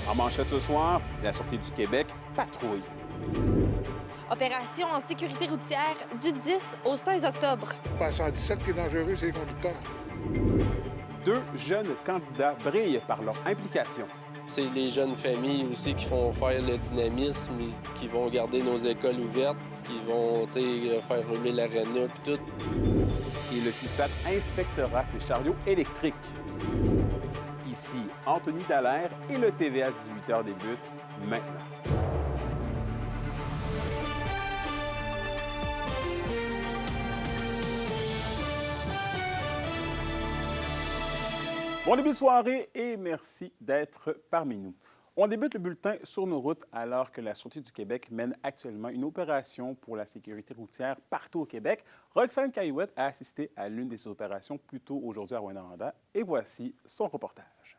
En manchette ce soir, la Sûreté du Québec patrouille. Opération en sécurité routière du 10 au 16 octobre. Pas 117 qui est dangereux, c'est les conducteurs. 2 jeunes candidats brillent par leur implication. C'est les jeunes familles aussi qui font faire le dynamisme, qui vont garder nos écoles ouvertes, qui vont faire rouler l'aréna et tout. Et le CISAT inspectera ses chariots électriques. Ici, Anthony Dallaire et le TVA 18h débute maintenant. Bon début de soirée et merci d'être parmi nous. On débute le bulletin sur nos routes alors que la Sûreté du Québec mène actuellement une opération pour la sécurité routière partout au Québec. Roxane Caillouette a assisté à l'une de ces opérations plus tôt aujourd'hui à Rouyn-Noranda et voici son reportage.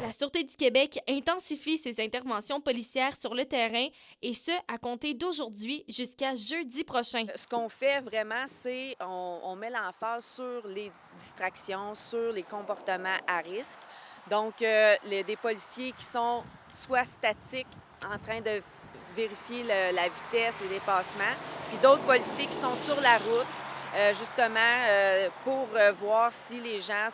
La Sûreté du Québec intensifie ses interventions policières sur le terrain et ce, à compter d'aujourd'hui jusqu'à jeudi prochain. Ce qu'on fait vraiment, c'est on met l'emphase sur les distractions, sur les comportements à risque. Donc, des policiers qui sont soit statiques, en train de vérifier la vitesse, les dépassements, puis d'autres policiers qui sont sur la route, pour voir si les gens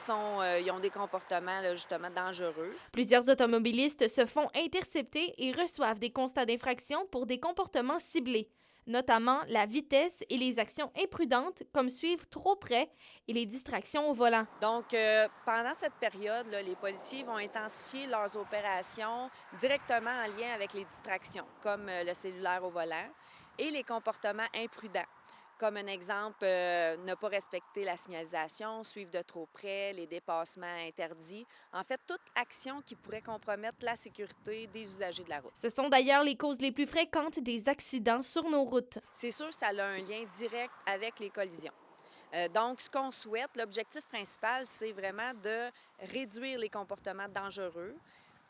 ils ont des comportements justement dangereux. Plusieurs automobilistes se font intercepter et reçoivent des constats d'infraction pour des comportements ciblés, notamment la vitesse et les actions imprudentes comme suivre trop près et les distractions au volant. Donc, pendant cette période, les policiers vont intensifier leurs opérations directement en lien avec les distractions, comme le cellulaire au volant et les comportements imprudents. Comme un exemple, ne pas respecter la signalisation, suivre de trop près, les dépassements interdits. En fait, toute action qui pourrait compromettre la sécurité des usagers de la route. Ce sont d'ailleurs les causes les plus fréquentes des accidents sur nos routes. C'est sûr que ça a un lien direct avec les collisions. Donc, ce qu'on souhaite, l'objectif principal, c'est vraiment de réduire les comportements dangereux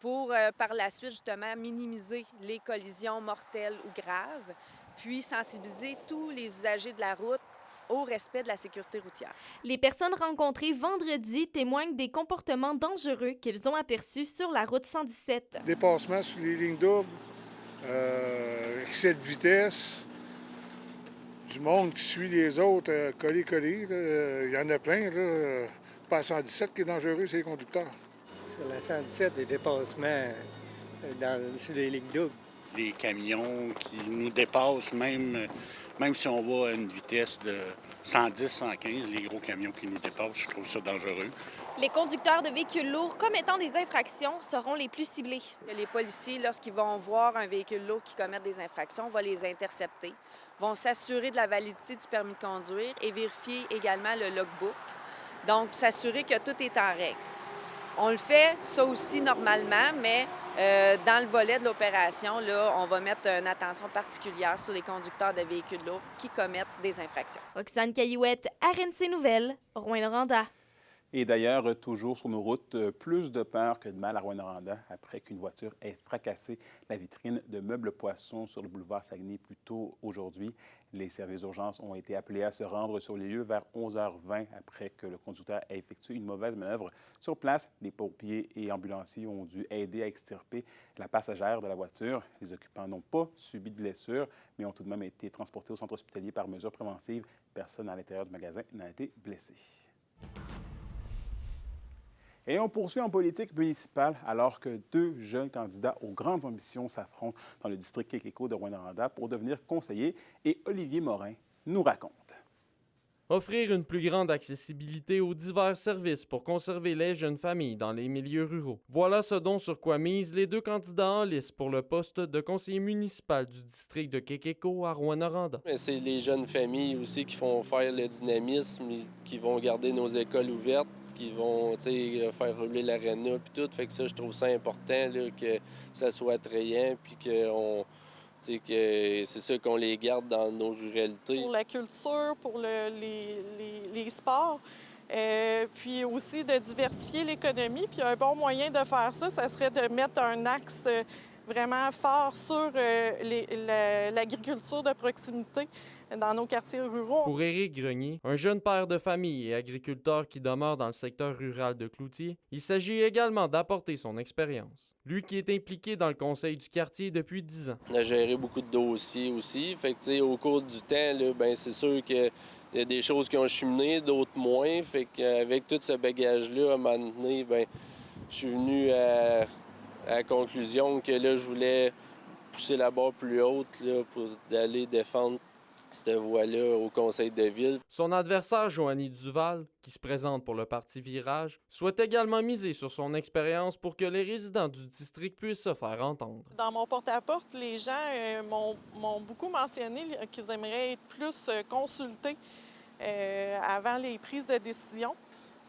pour, par la suite, justement, minimiser les collisions mortelles ou graves, puis sensibiliser tous les usagers de la route au respect de la sécurité routière. Les personnes rencontrées vendredi témoignent des comportements dangereux qu'ils ont aperçus sur la route 117. Dépassement sur les lignes doubles, excès de vitesse, du monde qui suit les autres, collé. Il y en a plein. Pas 117 qui est dangereux, c'est les conducteurs. Sur la 117, des dépassements sur les lignes doubles. Des camions qui nous dépassent, même si on va à une vitesse de 110, 115, les gros camions qui nous dépassent, je trouve ça dangereux. Les conducteurs de véhicules lourds commettant des infractions seront les plus ciblés. Les policiers, lorsqu'ils vont voir un véhicule lourd qui commet des infractions, vont les intercepter, vont s'assurer de la validité du permis de conduire et vérifier également le logbook. Donc, s'assurer que tout est en règle. On le fait, ça aussi, normalement, mais dans le volet de l'opération, là, on va mettre une attention particulière sur les conducteurs de véhicules lourds qui commettent des infractions. Roxane Caillouette, RNC Nouvelles, Rouyn-Noranda. Et d'ailleurs, toujours sur nos routes, plus de peur que de mal à Rouyn-Noranda après qu'une voiture ait fracassé la vitrine de meubles poissons sur le boulevard Saguenay plus tôt aujourd'hui. Les services d'urgence ont été appelés à se rendre sur les lieux vers 11h20 après que le conducteur ait effectué une mauvaise manœuvre. Sur place, les pompiers et ambulanciers ont dû aider à extirper la passagère de la voiture. Les occupants n'ont pas subi de blessures, mais ont tout de même été transportés au centre hospitalier par mesure préventive. Personne à l'intérieur du magasin n'a été blessé. Et on poursuit en politique municipale alors que 2 jeunes candidats aux grandes ambitions s'affrontent dans le district Kekeko de Rouyn-Noranda pour devenir conseiller. Et Olivier Morin nous raconte. Offrir une plus grande accessibilité aux divers services pour conserver les jeunes familles dans les milieux ruraux. Voilà ce dont sur quoi misent les 2 candidats en lice pour le poste de conseiller municipal du district de Kekeko à Rouyn-Noranda. C'est les jeunes familles aussi qui font faire le dynamisme, qui vont garder nos écoles ouvertes, qui vont faire rouler l'aréna et tout. Fait que ça, je trouve ça important là, que ça soit attrayant puis que c'est ça qu'on les garde dans nos ruralités. Pour la culture, pour les sports, puis aussi de diversifier l'économie. Puis un bon moyen de faire ça, ça serait de mettre un axe vraiment fort sur l'agriculture de proximité dans nos quartiers ruraux. Pour Éric Grenier, un jeune père de famille et agriculteur qui demeure dans le secteur rural de Cloutier, il s'agit également d'apporter son expérience. Lui qui est impliqué dans le conseil du quartier depuis 10 ans. On a géré beaucoup de dossiers aussi. Fait que, tu sais, au cours du temps, là, ben, c'est sûr qu'il y a des choses qui ont cheminé, d'autres moins. Fait qu'avec tout ce bagage-là, à un moment donné, ben, je suis venu à la conclusion que là, je voulais pousser la barre plus haute là, pour aller défendre cette voie-là au conseil de ville. Son adversaire, Joanie Duval, qui se présente pour le Parti Virage, souhaite également miser sur son expérience pour que les résidents du district puissent se faire entendre. Dans mon porte-à-porte, les gens m'ont beaucoup mentionné qu'ils aimeraient être plus consultés avant les prises de décision.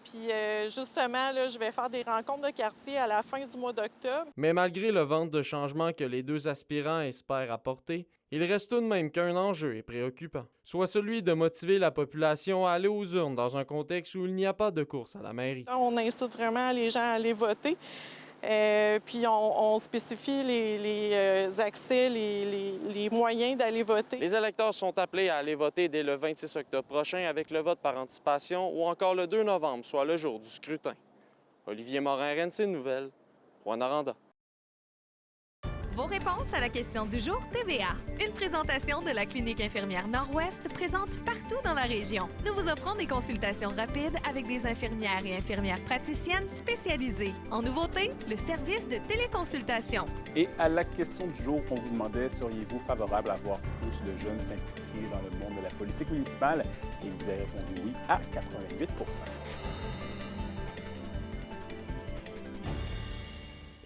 Puis justement, là, je vais faire des rencontres de quartier à la fin du mois d'octobre. Mais malgré le vent de changement que les deux aspirants espèrent apporter, il reste tout de même qu'un enjeu est préoccupant, soit celui de motiver la population à aller aux urnes dans un contexte où il n'y a pas de course à la mairie. On incite vraiment les gens à aller voter. Puis on spécifie les accès, les moyens d'aller voter. Les électeurs sont appelés à aller voter dès le 26 octobre prochain avec le vote par anticipation ou encore le 2 novembre, soit le jour du scrutin. Olivier Morin, RNC Nouvelles, Rouyn-Noranda. Vos réponses à la question du jour TVA. Une présentation de la Clinique infirmière Nord-Ouest présente partout dans la région. Nous vous offrons des consultations rapides avec des infirmières et infirmières praticiennes spécialisées. En nouveauté, le service de téléconsultation. Et à la question du jour, on vous demandait, seriez-vous favorable à voir plus de jeunes s'impliquer dans le monde de la politique municipale? Et vous avez répondu oui à 88 %.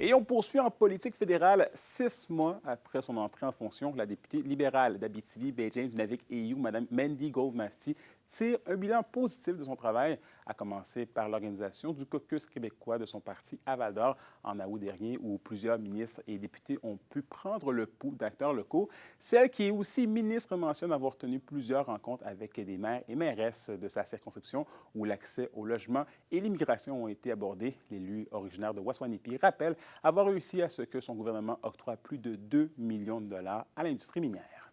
Et on poursuit en politique fédérale 6 mois après son entrée en fonction. La députée libérale d'Abitibi, Baie-James-du-Navik-EU, Mme Mandy Goldmasty, tire un bilan positif de son travail, à commencer par l'organisation du caucus québécois de son parti à Val-d'Or en août dernier, où plusieurs ministres et députés ont pu prendre le pouls d'acteurs locaux. Celle qui est aussi ministre mentionne avoir tenu plusieurs rencontres avec des maires et mairesses de sa circonscription, où l'accès au logement et l'immigration ont été abordés. L'élu originaire de Waswanipi rappelle avoir réussi à ce que son gouvernement octroie plus de 2 millions de dollars à l'industrie minière.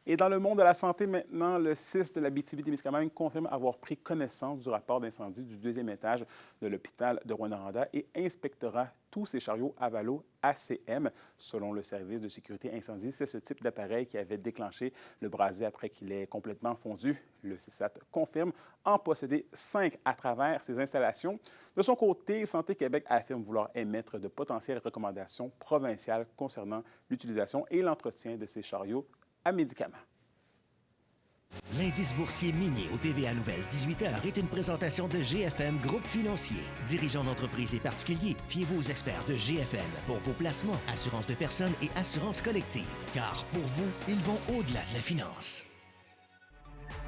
Et dans le monde de la santé maintenant, le CIS de l'Abitibi-Témiscamingue confirme avoir pris connaissance du rapport d'incendie du 2e étage de l'hôpital de Rouyn-Noranda et inspectera tous ces chariots Avalo ACM. Selon le service de sécurité incendie, c'est ce type d'appareil qui avait déclenché le brasier après qu'il ait complètement fondu. Le CISAT confirme en posséder 5 à travers ses installations. De son côté, Santé Québec affirme vouloir émettre de potentielles recommandations provinciales concernant l'utilisation et l'entretien de ces chariots à médicaments. L'indice boursier minier au TVA Nouvelle 18h est une présentation de GFM Groupe Financier. Dirigeants d'entreprises et particuliers, fiez-vous aux experts de GFM pour vos placements, assurance de personnes et assurance collective. Car pour vous, ils vont au-delà de la finance.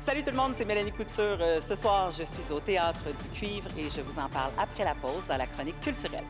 Salut tout le monde, c'est Mélanie Couture. Ce soir, je suis au Théâtre du Cuivre et je vous en parle après la pause dans la chronique culturelle.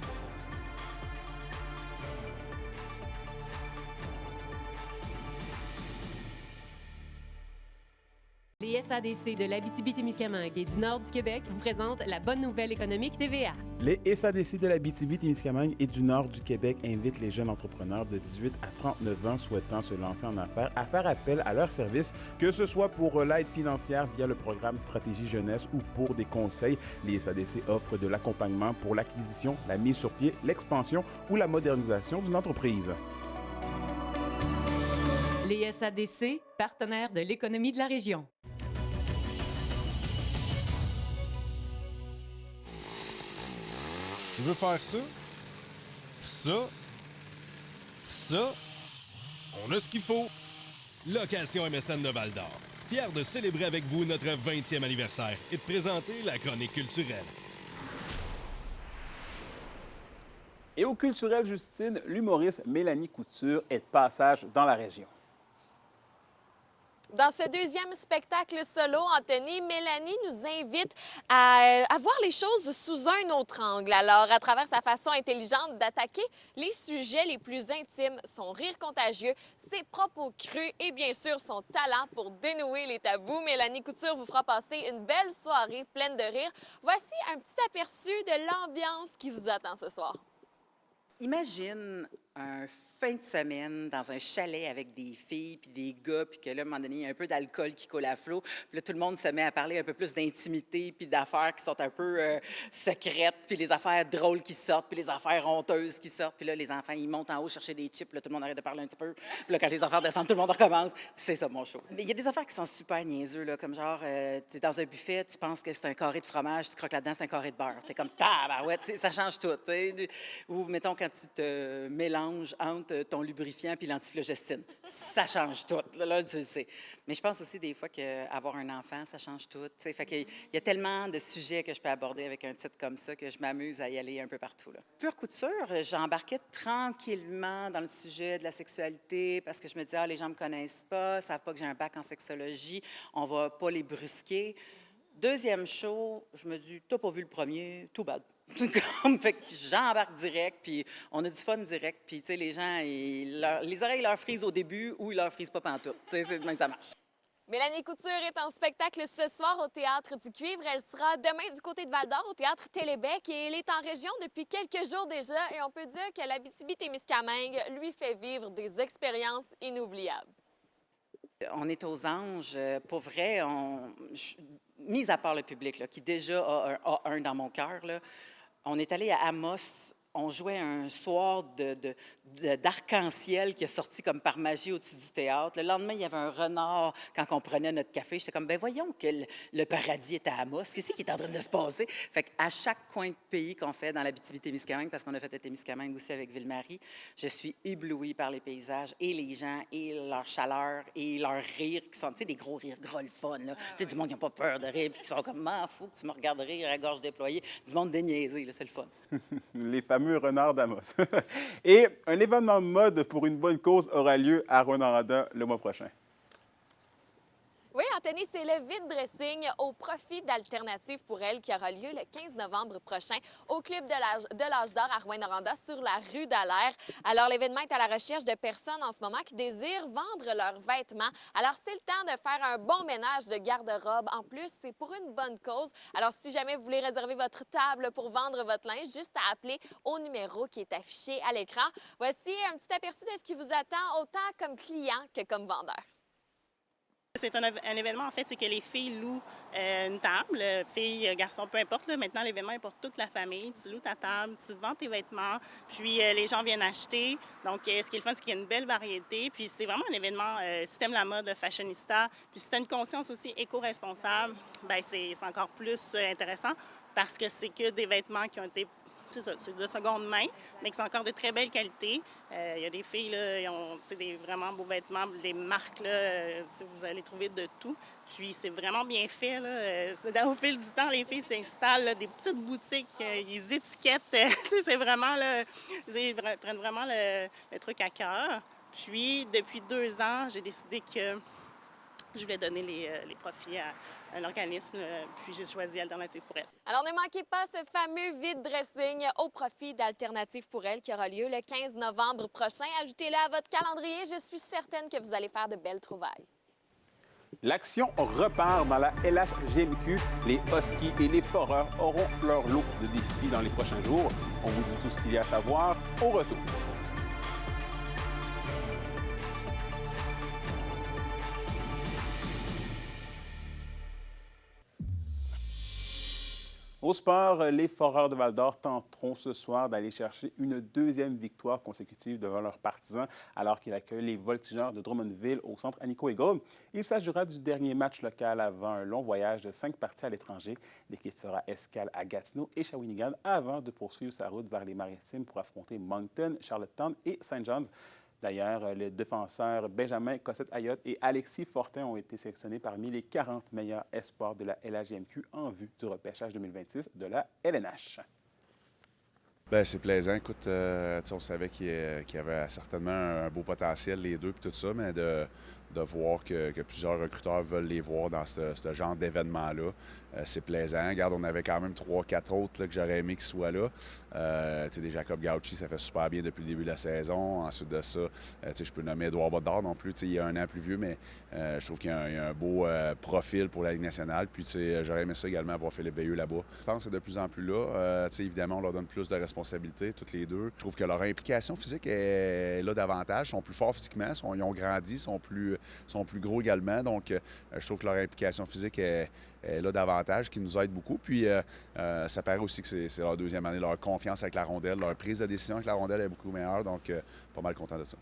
Les SADC de l'Abitibi-Témiscamingue et du nord du Québec vous présentent la bonne nouvelle économique TVA. Les SADC de l'Abitibi-Témiscamingue et du nord du Québec invitent les jeunes entrepreneurs de 18 à 39 ans souhaitant se lancer en affaires à faire appel à leurs services, que ce soit pour l'aide financière via le programme Stratégie Jeunesse ou pour des conseils. Les SADC offrent de l'accompagnement pour l'acquisition, la mise sur pied, l'expansion ou la modernisation d'une entreprise. Les SADC, partenaires de l'économie de la région. Tu veux faire ça? Ça? Ça? On a ce qu'il faut! Location MSN de Val-d'Or. Fier de célébrer avec vous notre 20e anniversaire et de présenter la chronique culturelle. Et au culturel, Justine, l'humoriste Mélanie Couture est de passage dans la région. Dans ce deuxième spectacle solo, Anthony, Mélanie nous invite à voir les choses sous un autre angle. Alors, à travers sa façon intelligente d'attaquer les sujets les plus intimes, son rire contagieux, ses propos crus et bien sûr son talent pour dénouer les tabous, Mélanie Couture vous fera passer une belle soirée pleine de rire. Voici un petit aperçu de l'ambiance qui vous attend ce soir. Imagine un fin de semaine dans un chalet avec des filles puis des gars, puis que là, à un moment donné, il y a un peu d'alcool qui coule à flot. Puis là, tout le monde se met à parler un peu plus d'intimité puis d'affaires qui sont un peu secrètes, puis les affaires drôles qui sortent, puis les affaires honteuses qui sortent. Puis là, les enfants, ils montent en haut chercher des chips, là, tout le monde arrête de parler un petit peu. Puis là, quand les affaires descendent, tout le monde recommence. C'est ça, mon show. Mais il y a des affaires qui sont super niaiseux, là, comme genre, tu es dans un buffet, tu penses que c'est un carré de fromage, tu croques là-dedans, c'est un carré de beurre. T'es comme, tabarouette, ça change tout. T'sais. Ou, mettons, quand tu te mélanges entre ton lubrifiant puis l'antiflogestine. Ça change tout. Là, tu le sais. Mais je pense aussi des fois qu'avoir un enfant, ça change tout. T'sais. Fait qu'il y a tellement de sujets que je peux aborder avec un titre comme ça que je m'amuse à y aller un peu partout. Là. Pure couture, j'embarquais tranquillement dans le sujet de la sexualité parce que je me disais, les gens me connaissent pas, ne savent pas que j'ai un bac en sexologie, on va pas les brusquer. Deuxième show, je me dis, t'as pas vu le premier, tout bad. Fait que j'embarque direct, puis on a du fun direct, puis tu sais, les gens, les oreilles leur frisent au début ou ils leur frisent pas pantoute. Tu sais, même ça marche. Mélanie Couture est en spectacle ce soir au Théâtre du Cuivre. Elle sera demain du côté de Val-d'Or au Théâtre Télébec et elle est en région depuis quelques jours déjà et on peut dire que l'Abitibi-Témiscamingue lui fait vivre des expériences inoubliables. On est aux anges. Pour vrai, mis à part le public, là, qui déjà a un dans mon cœur, là, on est allé à Amos. On jouait un soir d'arc-en-ciel qui est sorti comme par magie au-dessus du théâtre. Le lendemain, il y avait un renard quand on prenait notre café. J'étais comme, ben voyons que le paradis est à Amos. Qu'est-ce qui est en train de se passer? Fait qu'à chaque coin de pays qu'on fait dans l'Abitibi-Témiscamingue, parce qu'on a fait le Témiscamingue aussi avec Ville-Marie, je suis éblouie par les paysages et les gens et leur chaleur et leur rire qui sont, tu sais, des gros rires gros le fun, là. Tu sais, du monde qui n'a pas peur de rire puis qui sont comme, m'en fous que tu me regardes rire à la gorge déployée. Du monde déniaisé, là, c'est le fun. Les fameux renards d'Amos. Et un événement mode pour une bonne cause aura lieu à Rouyn-Noranda le mois prochain. Oui, Anthony, c'est le vide dressing au profit d'Alternatives pour elle qui aura lieu le 15 novembre prochain au Club de l'Âge d'Or à Rouyn-Noranda sur la rue Dallaire. Alors, l'événement est à la recherche de personnes en ce moment qui désirent vendre leurs vêtements. Alors, c'est le temps de faire un bon ménage de garde-robe. En plus, c'est pour une bonne cause. Alors, si jamais vous voulez réserver votre table pour vendre votre linge, juste à appeler au numéro qui est affiché à l'écran. Voici un petit aperçu de ce qui vous attend autant comme client que comme vendeur. C'est un événement, en fait, c'est que les filles louent une table, filles, garçons, peu importe. Là, maintenant, l'événement est pour toute la famille. Tu loues ta table, tu vends tes vêtements, puis les gens viennent acheter. Donc, ce qui est le fun, c'est qu'il y a une belle variété. Puis c'est vraiment un événement, si tu aimes la mode, fashionista, puis si tu as une conscience aussi éco-responsable, bien, c'est encore plus intéressant parce que c'est que des vêtements qui ont été... C'est ça, c'est de seconde main, mais qui sont encore de très belle qualité. Il y a des filles, là, ils ont des vraiment beaux vêtements, des marques, là, vous allez trouver de tout. Puis c'est vraiment bien fait. Là. Au fil du temps, les filles s'installent, là, des petites boutiques, ils étiquettent. C'est vraiment, là, ils prennent vraiment le truc à cœur. Puis depuis 2 ans, j'ai décidé que je voulais donner les profits à un organisme, puis j'ai choisi Alternatives pour elle. Alors, ne manquez pas ce fameux vide dressing au profit d'Alternatives pour elle qui aura lieu le 15 novembre prochain. Ajoutez-le à votre calendrier. Je suis certaine que vous allez faire de belles trouvailles. L'action repart dans la LHGMQ. Les Huskies et les Foreurs auront leur lot de défis dans les prochains jours. On vous dit tout ce qu'il y a à savoir au retour. Au sport, les Foreurs de Val-d'Or tenteront ce soir d'aller chercher une 2e victoire consécutive devant leurs partisans alors qu'ils accueillent les Voltigeurs de Drummondville au centre Annico Eagle. Il s'agira du dernier match local avant un long voyage de 5 parties à l'étranger. L'équipe fera escale à Gatineau et Shawinigan avant de poursuivre sa route vers les Maritimes pour affronter Moncton, Charlottetown et St. John's. D'ailleurs, les défenseurs Benjamin Cossette-Ayotte et Alexis Fortin ont été sélectionnés parmi les 40 meilleurs espoirs de la LHGMQ en vue du repêchage 2026 de la LNH. Bien, c'est plaisant. Écoute, on savait qu'il y avait certainement un beau potentiel, les deux, puis tout ça, mais de voir que plusieurs recruteurs veulent les voir dans ce genre d'événement-là, c'est plaisant. Regarde, on avait quand même 3-4 autres là, que j'aurais aimé qu'ils soient là. Des Jacob Gauchi, ça fait super bien depuis le début de la saison. Ensuite de ça, je peux nommer Édouard Bodard non plus. Il est un an plus vieux, mais je trouve qu'il y a un beau profil pour la Ligue nationale. Puis j'aurais aimé ça également avoir Philippe Veilleux là-bas. Je pense que c'est de plus en plus là. Évidemment, on leur donne plus de responsabilités, toutes les deux. Je trouve que leur implication physique est là davantage. Ils sont plus forts physiquement, ils ont grandi, sont plus gros également. Donc, je trouve que leur implication physique est là davantage, qui nous aide beaucoup. Puis, ça paraît aussi que c'est leur deuxième année. Leur confiance avec la rondelle, leur prise de décision avec la rondelle est beaucoup meilleure. Donc, pas mal content de ça.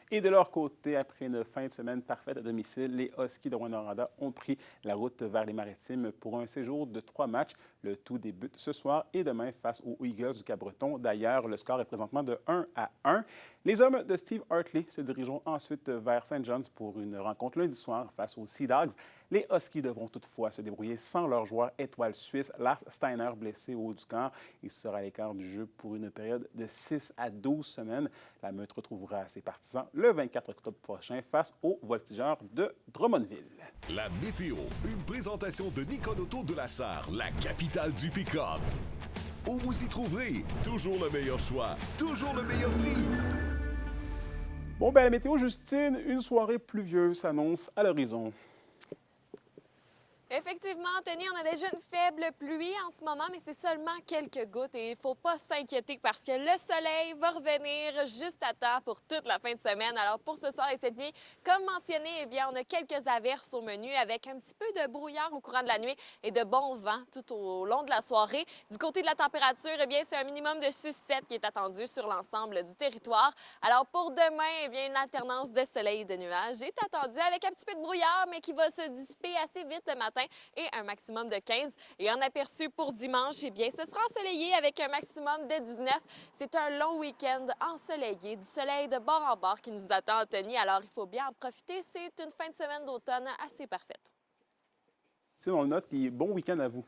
Et de leur côté, après une fin de semaine parfaite à domicile, les Huskies de Rouyn-Noranda ont pris la route vers les Maritimes pour un séjour de 3 matchs. Le tout débute ce soir et demain face aux Eagles du Cap-Breton. D'ailleurs, le score est présentement de 1-1. Les hommes de Steve Hartley se dirigeront ensuite vers St. John's pour une rencontre lundi soir face aux Sea Dogs. Les Huskies devront toutefois se débrouiller sans leur joueur étoile suisse, Lars Steiner, blessé au haut du corps. Il sera à l'écart du jeu pour une période de 6 à 12 semaines. La Meute retrouvera ses partisans le 24 octobre prochain face aux Voltigeurs de Drummondville. La météo, une présentation de Nicole Auto de la Sarre, la capitale du pick-up. Où vous y trouverez toujours le meilleur choix, toujours le meilleur prix. Bon, la météo, Justine, une soirée pluvieuse s'annonce à l'horizon. Effectivement, Anthony, on a déjà une faible pluie en ce moment, mais c'est seulement quelques gouttes et il ne faut pas s'inquiéter parce que le soleil va revenir juste à temps pour toute la fin de semaine. Alors pour ce soir et cette nuit, comme mentionné, eh bien, on a quelques averses au menu avec un petit peu de brouillard au courant de la nuit et de bon vent tout au long de la soirée. Du côté de la température, eh bien, c'est un minimum de 6-7 qui est attendu sur l'ensemble du territoire. Alors pour demain, eh bien, une alternance de soleil et de nuages est attendue avec un petit peu de brouillard, mais qui va se dissiper assez vite le matin et un maximum de 15. Et en aperçu pour dimanche, eh bien, ce sera ensoleillé avec un maximum de 19. C'est un long week-end ensoleillé, du soleil de bord en bord qui nous attend, Anthony. Alors, il faut bien en profiter. C'est une fin de semaine d'automne assez parfaite. Si on le note, puis bon week-end à vous.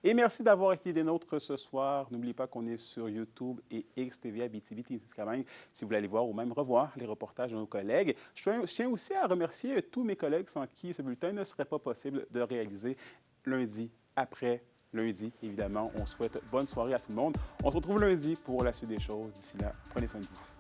Et merci d'avoir été des nôtres ce soir. N'oubliez pas qu'on est sur YouTube et XTV Abitibi-Témiscamingue si vous voulez aller voir ou même revoir les reportages de nos collègues. Je tiens aussi à remercier tous mes collègues sans qui ce bulletin ne serait pas possible de réaliser lundi après lundi. Évidemment, on souhaite bonne soirée à tout le monde. On se retrouve lundi pour la suite des choses. D'ici là, prenez soin de vous.